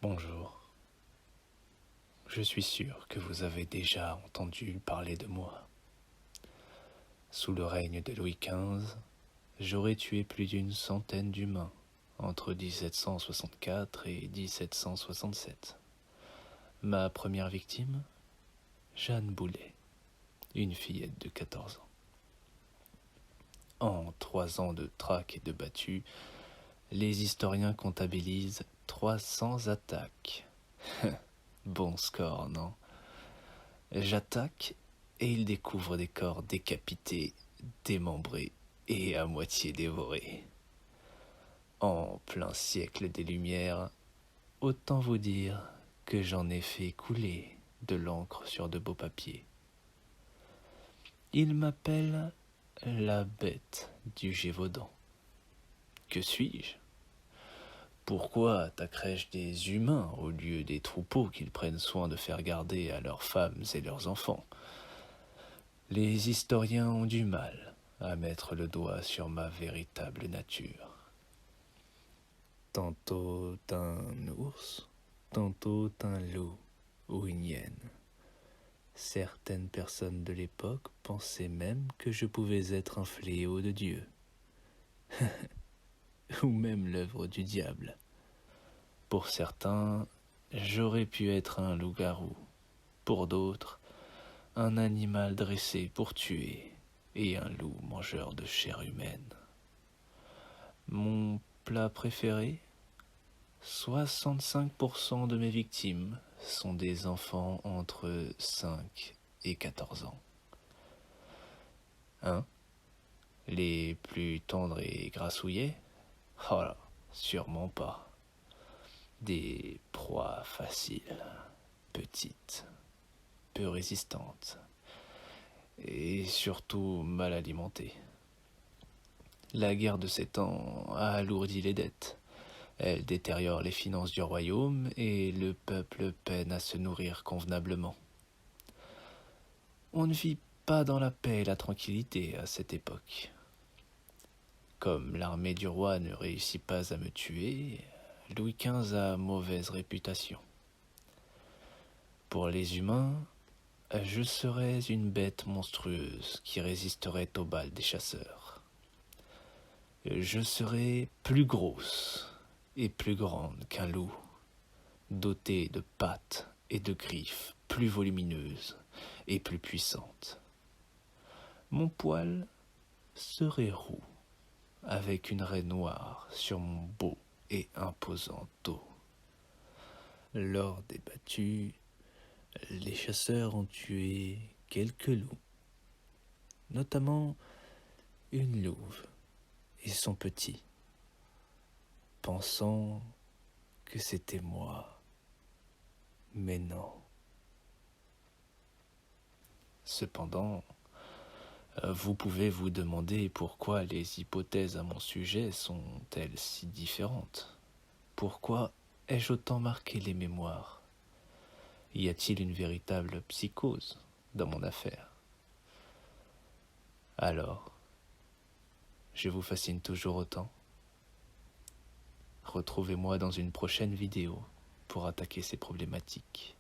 Bonjour. Je suis sûr que vous avez déjà entendu parler de moi. Sous le règne de Louis XV, j'aurais tué plus d'une centaine d'humains entre 1764 et 1767. Ma première victime, Jeanne Boulet, une fillette de 14 ans. En 3 ans de traque et de battues, les historiens comptabilisent 300 attaques. Bon score, non? J'attaque et il découvre des corps décapités, démembrés et à moitié dévorés. En plein siècle des Lumières, autant vous dire que j'en ai fait couler de l'encre sur de beaux papiers. Il m'appelle la bête du Gévaudan. Que suis-je? Pourquoi attaquerais-je des humains au lieu des troupeaux qu'ils prennent soin de faire garder à leurs femmes et leurs enfants? Les historiens ont du mal à mettre le doigt sur ma véritable nature. Tantôt un ours, tantôt un loup ou une hyène. Certaines personnes de l'époque pensaient même que je pouvais être un fléau de Dieu, ou même l'œuvre du diable. Pour certains, j'aurais pu être un loup-garou. Pour d'autres, un animal dressé pour tuer et un loup mangeur de chair humaine. Mon plat préféré? 65% de mes victimes sont des enfants entre 5 et 14 ans. Les plus tendres et grassouillets? Oh là, sûrement pas. Des proies faciles, petites, peu résistantes et surtout mal alimentées. La guerre de 7 ans a alourdi les dettes. Elle détériore les finances du royaume et le peuple peine à se nourrir convenablement. On ne vit pas dans la paix et la tranquillité à cette époque. Comme l'armée du roi ne réussit pas à me tuer, Louis XV a mauvaise réputation. Pour les humains, je serais une bête monstrueuse qui résisterait aux balles des chasseurs. Je serais plus grosse et plus grande qu'un loup, dotée de pattes et de griffes plus volumineuses et plus puissantes. Mon poil serait roux, avec une raie noire sur mon beau et imposant dos. Lors des battues, les chasseurs ont tué quelques loups, notamment une louve et son petit, pensant que c'était moi, mais non. Cependant, vous pouvez vous demander pourquoi les hypothèses à mon sujet sont-elles si différentes. Pourquoi ai-je autant marqué les mémoires? Y a-t-il une véritable psychose dans mon affaire? Alors, je vous fascine toujours autant? Retrouvez-moi dans une prochaine vidéo pour attaquer ces problématiques.